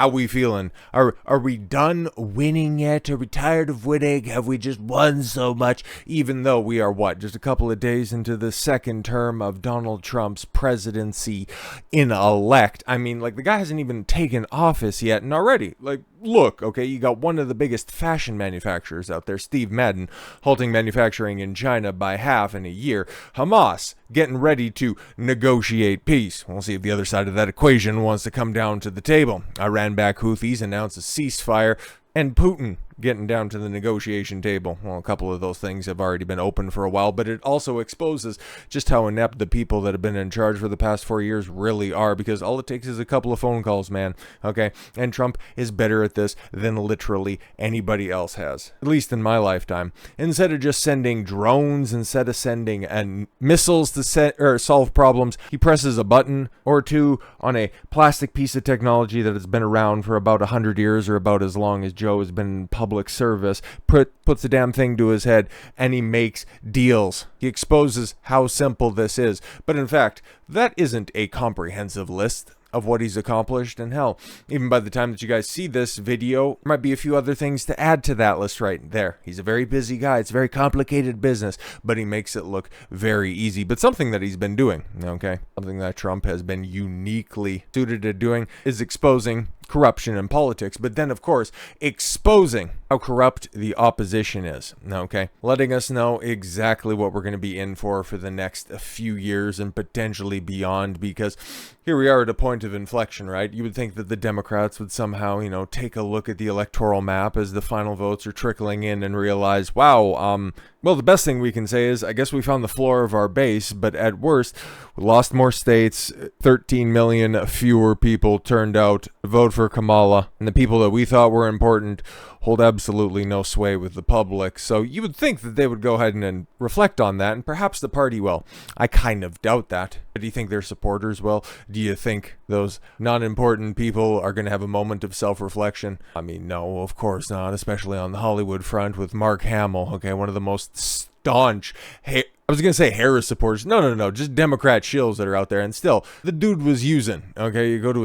How we feeling? Are we done winning yet? Are we tired of winning? Have we just won so much? Even though we are just a couple of days into the second term of Donald Trump's presidency in elect. I mean, like, the guy hasn't even taken office yet, and already, like, look, okay, you got one of the biggest fashion manufacturers out there, Steve Madden, halting manufacturing in China by half in a year. Hamas getting ready to negotiate peace. We'll see if the other side of that equation wants to come down to the table. Iran-backed Houthis announce a ceasefire, and Putin getting down to the negotiation table. Well, a couple of those things have already been open for a while, but it also exposes just how inept the people that have been in charge for the past 4 years really are, because all it takes is a couple of phone calls, man, okay? And Trump is better at this than literally anybody else has, at least in my lifetime. Instead of just sending drones, instead of sending missiles to solve problems, he presses a button or two on a plastic piece of technology that has been around for about 100 years, or about as long as Joe has been in public service, puts the damn thing to his head, and he makes deals. He exposes how simple this is. But in fact, that isn't a comprehensive list of what he's accomplished. And hell, even by the time that you guys see this video, there might be a few other things to add to that list right there. He's a very busy guy. It's a very complicated business, but he makes it look very easy. But something that he's been doing, okay, something that Trump has been uniquely suited to doing, is exposing corruption in politics, but then, of course, exposing how corrupt the opposition is, okay? Letting us know exactly what we're going to be in for the next few years and potentially beyond, because here we are at a point of inflection, right? You would think that the Democrats would somehow, take a look at the electoral map as the final votes are trickling in and realize, wow, well, the best thing we can say is, I guess we found the floor of our base, but at worst, we lost more states, 13 million fewer people turned out to vote for Kamala, and the people that we thought were important hold absolutely no sway with the public. So you would think that they would go ahead and reflect on that, and perhaps the party will. I kind of doubt that. Do you think their supporters will? Do you think those non-important people are going to have a moment of self-reflection? I mean, no, of course not, especially on the Hollywood front with Mark Hamill, okay, one of the most staunch, I was going to say Harris supporters. No, just Democrat shills that are out there. And still, the dude was using, okay, you go to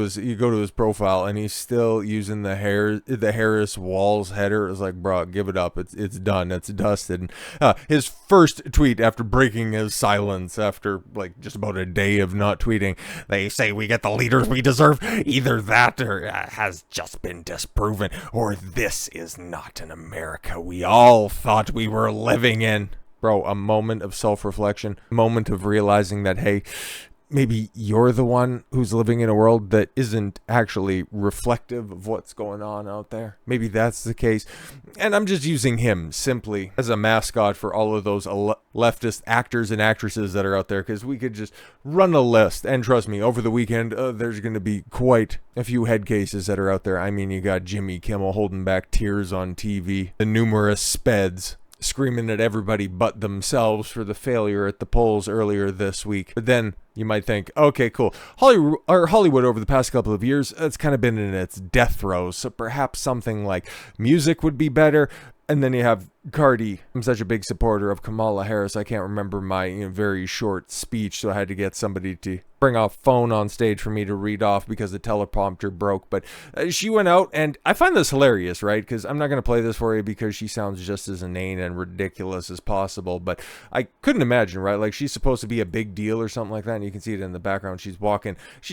his profile and he's still using the Harris Walls header. It's like, bro, give it up. It's done. It's dusted. His first tweet after breaking his silence after like just about a day of not tweeting, they say we get the leaders we deserve. Either that or has just been disproven, or this is not an America we all thought we were living in. Bro, a moment of self-reflection, a moment of realizing that, hey, maybe you're the one who's living in a world that isn't actually reflective of what's going on out there. Maybe that's the case. And I'm just using him simply as a mascot for all of those leftist actors and actresses that are out there, because we could just run a list. And trust me, over the weekend, there's going to be quite a few head cases that are out there. I mean, you got Jimmy Kimmel holding back tears on TV, the numerous speds screaming at everybody but themselves for the failure at the polls earlier this week. But then you might think, okay, cool. Hollywood over the past couple of years, it's kind of been in its death throes, so perhaps something like music would be better. And then you have Cardi. I'm such a big supporter of Kamala Harris. I can't remember my very short speech, so I had to get somebody to bring a phone on stage for me to read off because the teleprompter broke. But she went out, and I find this hilarious, right? Because I'm not going to play this for you because she sounds just as inane and ridiculous as possible. But I couldn't imagine, right? Like, she's supposed to be a big deal or something like that, and you can see it in the background. She's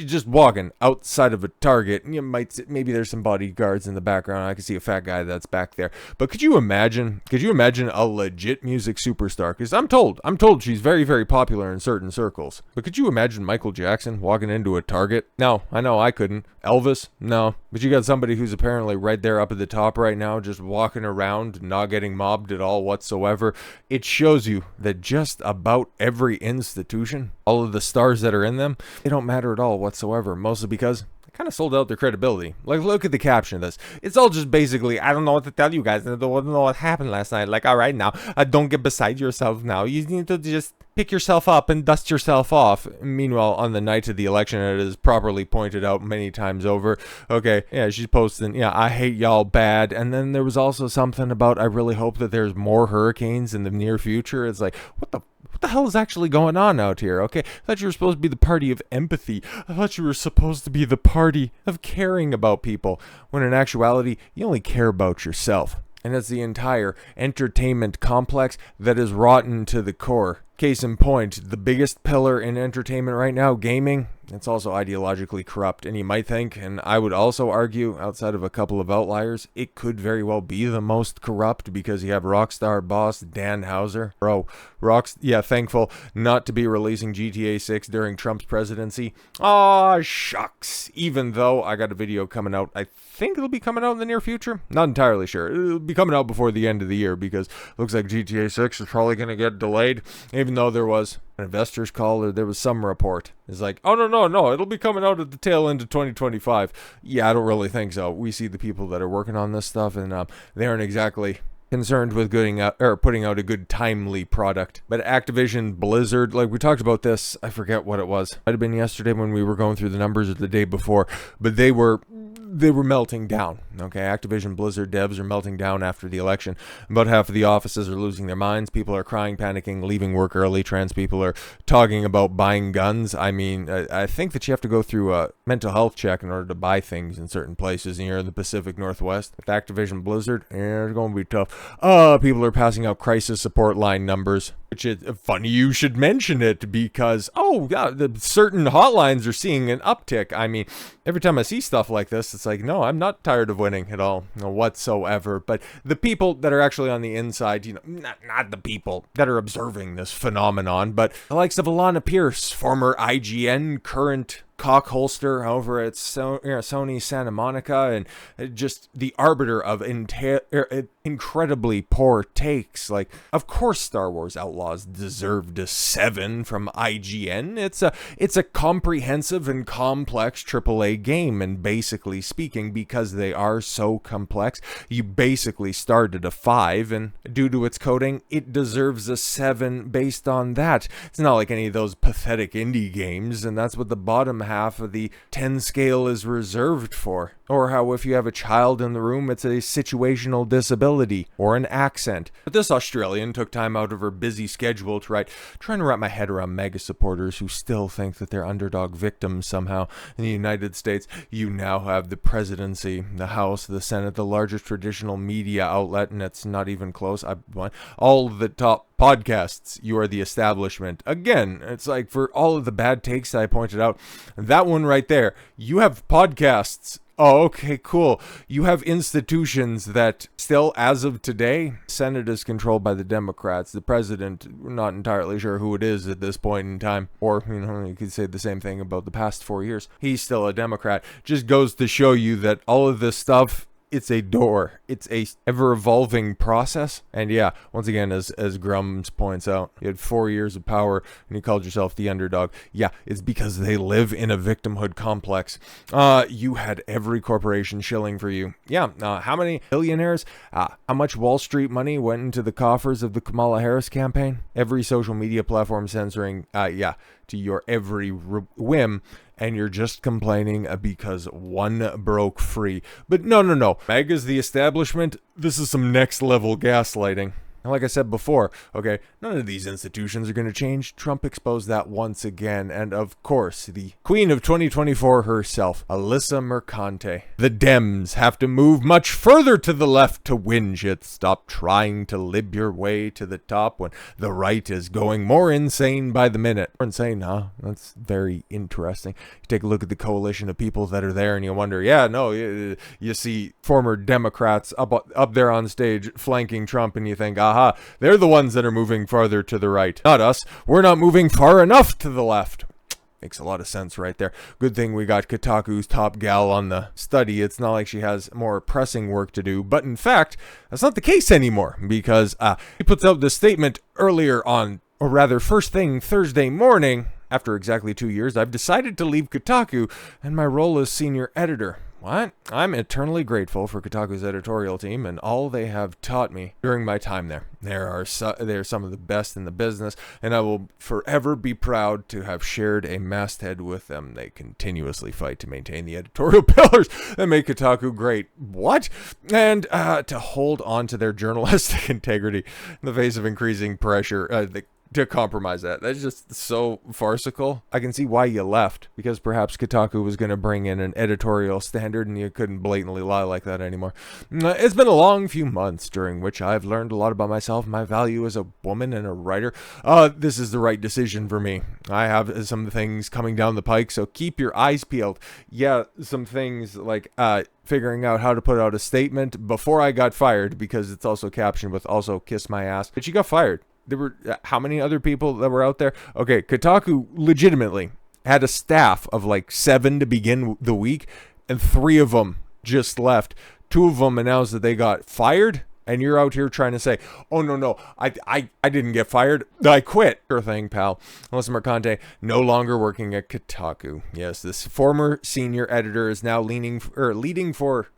just walking outside of a Target, and maybe there's some bodyguards in the background. I can see a fat guy that's back there. But could you imagine a legit music superstar? Because I'm told she's very, very popular in certain circles. But could you imagine Michael Jackson walking into a Target? No, I know I couldn't. Elvis? No. But you got somebody who's apparently right there up at the top right now, just walking around, not getting mobbed at all whatsoever. It shows you that just about every institution, all of the stars that are in them, they don't matter at all whatsoever, mostly because kind of sold out their credibility. Like, look at the caption of this. It's all just basically, I don't know what to tell you guys. I don't know what happened last night. Like, all right, now, don't get beside yourself now. You need to just pick yourself up and dust yourself off. Meanwhile, on the night of the election, it is properly pointed out many times over. Okay, yeah, she's posting, yeah, I hate y'all bad. And then there was also something about, I really hope that there's more hurricanes in the near future. It's like, what the hell is actually going on out here? Okay, I thought you were supposed to be the party of empathy. I thought you were supposed to be the party of caring about people, when in actuality, you only care about yourself. And it's the entire entertainment complex that is rotten to the core. Case in point, the biggest pillar in entertainment right now, gaming, it's also ideologically corrupt. And you might think, and I would also argue, outside of a couple of outliers, it could very well be the most corrupt, because you have Rockstar boss Dan Houser. Bro, thankful not to be releasing GTA 6 during Trump's presidency. Aw, shucks. Even though I got a video coming out, I think it'll be coming out in the near future. Not entirely sure. It'll be coming out before the end of the year, because it looks like GTA 6 is probably going to get delayed, even though there was an investor's call, or there was some report. It's like, oh, no, it'll be coming out at the tail end of 2025. Yeah, I don't really think so. We see the people that are working on this stuff, and they aren't exactly concerned with putting out a good timely product. But Activision Blizzard, like we talked about this, I forget what it was. Might have been yesterday when we were going through the numbers, or the day before, but they were melting down. Okay, Activision Blizzard devs are melting down after the election. About half of the offices are losing their minds. People are crying, panicking, leaving work early. Trans people are talking about buying guns. I mean, I think that you have to go through a mental health check in order to buy things in certain places, and you're in the Pacific Northwest. With Activision Blizzard, it's going to be tough. People are passing out crisis support line numbers, which is funny you should mention it, because, the certain hotlines are seeing an uptick. I mean, every time I see stuff like this, it's like, no, I'm not tired of winning at all, whatsoever. But the people that are actually on the inside, not the people that are observing this phenomenon, but the likes of Alanah Pearce, former IGN, current cock holster over at Sony Santa Monica, and just the arbiter of incredibly poor takes. Like, of course Star Wars Outlaws deserved a 7 from IGN. It's a comprehensive and complex AAA game, and basically speaking, because they are so complex, you basically start at a 5, and due to its coding, it deserves a 7 based on that. It's not like any of those pathetic indie games, and that's what the bottom half of the 10 scale is reserved for. Or how if you have a child in the room, it's a situational disability or an accent. But this Australian took time out of her busy schedule to write, trying to wrap my head around mega supporters who still think that they're underdog victims somehow. In the United States, you now have the presidency, the House, the Senate, the largest traditional media outlet, and it's not even close. All the top podcasts, you are the establishment. Again, it's like, for all of the bad takes that I pointed out, that one right there, you have podcasts. Oh, okay, cool. You have institutions that still, as of today, Senate is controlled by the Democrats. The president, we're not entirely sure who it is at this point in time. Or, you could say the same thing about the past 4 years. He's still a Democrat. Just goes to show you that all of this stuff, it's a door. It's a ever-evolving process. And yeah, once again, as Grums points out, you had 4 years of power and you called yourself the underdog. Yeah, it's because they live in a victimhood complex. You had every corporation shilling for you. Yeah, how many billionaires? How much Wall Street money went into the coffers of the Kamala Harris campaign? Every social media platform censoring, to your every whim, and you're just complaining because one broke free. But no. MAGA's the establishment. This is some next level gaslighting. And like I said before, okay, none of these institutions are going to change. Trump exposed that once again. And of course, the queen of 2024 herself, Alyssa Mercante. The Dems have to move much further to the left to win shit. Stop trying to lib your way to the top when the right is going more insane by the minute. More insane, huh? That's very interesting. You take a look at the coalition of people that are there and you wonder, you see former Democrats up there on stage flanking Trump, and you think, they're the ones that are moving farther to the right. Not us. We're not moving far enough to the left. Makes a lot of sense right there. Good thing we got Kotaku's top gal on the study. It's not like she has more pressing work to do. But in fact, that's not the case anymore, because he puts out this statement earlier on, or rather first thing Thursday morning. After exactly 2 years, I've decided to leave Kotaku and my role as senior editor. What? I'm eternally grateful for Kotaku's editorial team and all they have taught me during my time there. They're some of the best in the business, and I will forever be proud to have shared a masthead with them. They continuously fight to maintain the editorial pillars that make Kotaku great. What? And to hold on to their journalistic integrity in the face of increasing pressure. To compromise that. That's just so farcical. I can see why you left, because perhaps Kotaku was going to bring in an editorial standard and you couldn't blatantly lie like that anymore. It's been a long few months during which I've learned a lot about myself, my value as a woman and a writer. This is the right decision for me. I have some things coming down the pike, so keep your eyes peeled. Yeah, some things like figuring out how to put out a statement before I got fired, because it's also captioned with "also kiss my ass." But she got fired. There were how many other people that were out there? Okay, Kotaku legitimately had a staff of like 7 to begin the week, and 3 of them just left. 2 of them announced that they got fired, and you're out here trying to say, "Oh no, I didn't get fired. I quit." Sure thing, pal. Alyssa Mercante no longer working at Kotaku. Yes, this former senior editor is now leaving for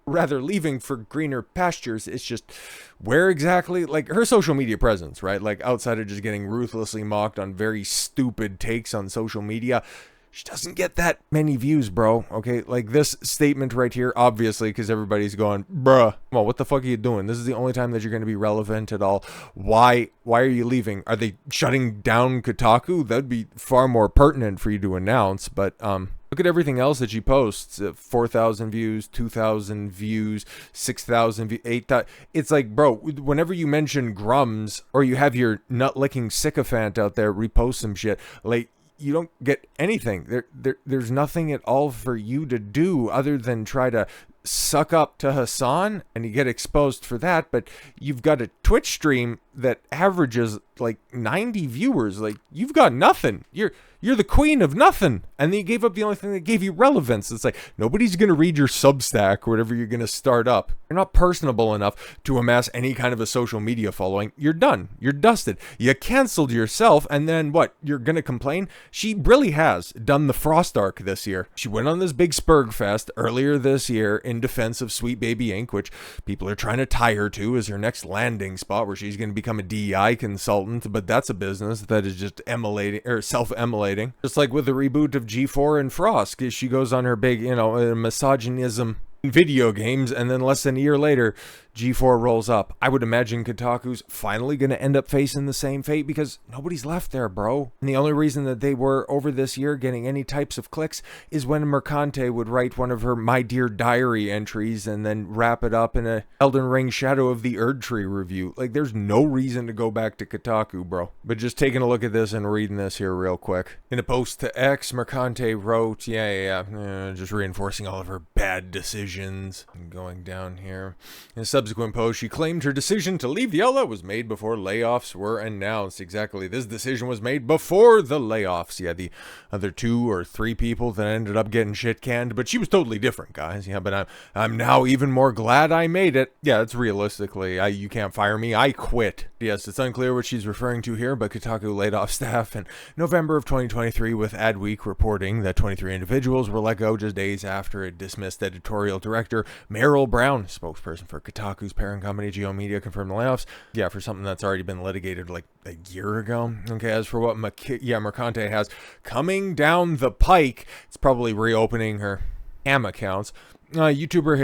greener pastures. It's just where exactly, like her social media presence, right? Like outside of just getting ruthlessly mocked on very stupid takes on social media, she doesn't get that many views, bro. Okay, like this statement right here, obviously, because everybody's going, bruh, well, what the fuck are you doing? This is the only time that you're going to be relevant at all. Why are you leaving? Are they shutting down Kotaku? That'd be far more pertinent for you to announce. But look at everything else that she posts. 4,000 views, 2,000 views, 6,000 views, 8,000. It's like, bro, whenever you mention Grums or you have your nut-licking sycophant out there repost some shit, like, you don't get anything. There's nothing at all for you to do other than try to suck up to Hassan, and you get exposed for that. But you've got a Twitch stream that averages like 90 viewers. Like, you've got nothing. You're the queen of nothing, and then you gave up the only thing that gave you relevance. It's like nobody's gonna read your Substack or whatever you're gonna start up. You're not personable enough to amass any kind of a social media following. You're done. You're dusted. You canceled yourself, and then what? You're gonna complain? She really has done the Frost arc this year. She went on this big Spurgfest earlier this year in defense of Sweet Baby Inc., which people are trying to tie her to as her next landing spot, where she's gonna become a DEI consultant. But that's a business that is just self-emulating. Just like with the reboot of G4 and Frost, she goes on her big, misogynism in video games, and then less than a year later, G4 rolls up. I would imagine Kotaku's finally going to end up facing the same fate, because nobody's left there, bro. And the only reason that they were over this year getting any types of clicks is when Mercante would write one of her My Dear Diary entries and then wrap it up in a Elden Ring Shadow of the Erd Tree review. Like, there's no reason to go back to Kotaku, bro. But just taking a look at this and reading this here real quick. In a post to X, Mercante wrote, just reinforcing all of her bad decisions. I'm going down here. In a subsequent post, she claimed her decision to leave the outlet was made before layoffs were announced. Exactly, this decision was made before the layoffs. Yeah, the other 2 or 3 people that ended up getting shit canned, but she was totally different, guys. Yeah, but I'm now even more glad I made it. Yeah, it's realistically, you can't fire me. I quit. Yes, it's unclear what she's referring to here, but Kotaku laid off staff in November of 2023, with Adweek reporting that 23 individuals were let go just days after it dismissed editorial director Meryl Brown, spokesperson for Kotaku's parent company, Geo Media, confirmed the layoffs. Yeah, for something that's already been litigated like a year ago. Okay, as for what Mercante has coming down the pike, it's probably reopening her cam accounts. YouTuber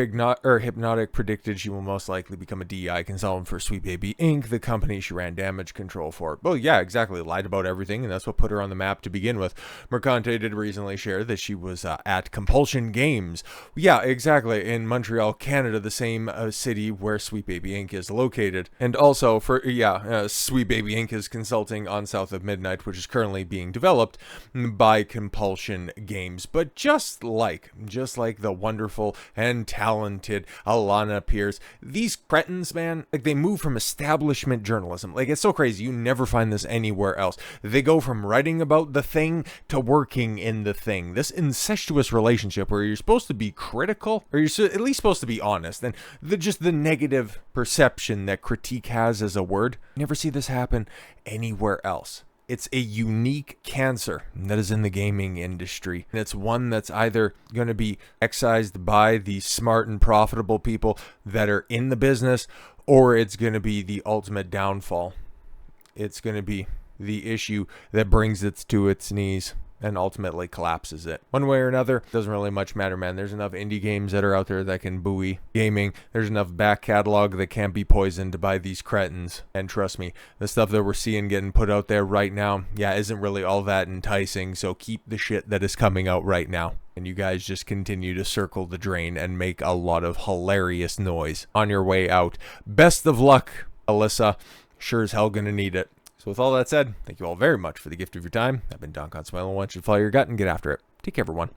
Hypnotic predicted she will most likely become a DEI consultant for Sweet Baby Inc., the company she ran damage control for. Well, yeah, exactly. Lied about everything, and that's what put her on the map to begin with. Mercante did recently share that she was at Compulsion Games. Yeah, exactly. In Montreal, Canada, the same city where Sweet Baby Inc. is located. And also, Sweet Baby Inc. is consulting on South of Midnight, which is currently being developed by Compulsion Games. But just like the wonderful and talented Alanah Pearce, these cretins, man, like, they move from establishment journalism. Like, it's so crazy. You never find this anywhere else. They go from writing about the thing to working in the thing. This incestuous relationship where you're supposed to be critical, or you're at least supposed to be honest, and just the negative perception that critique has as a word. You never see this happen anywhere else. It's a unique cancer that is in the gaming industry. And it's one that's either going to be excised by the smart and profitable people that are in the business, or it's going to be the ultimate downfall. It's going to be the issue that brings it to its knees and ultimately collapses it. One way or another, doesn't really much matter, man. There's enough indie games that are out there that can buoy gaming. There's enough back catalog that can't be poisoned by these cretins. And trust me, the stuff that we're seeing getting put out there right now, isn't really all that enticing. So keep the shit that is coming out right now. And you guys just continue to circle the drain and make a lot of hilarious noise on your way out. Best of luck, Alyssa. Sure as hell gonna need it. So with all that said, thank you all very much for the gift of your time. I've been Don Smile. I want you to follow your gut and get after it. Take care, everyone.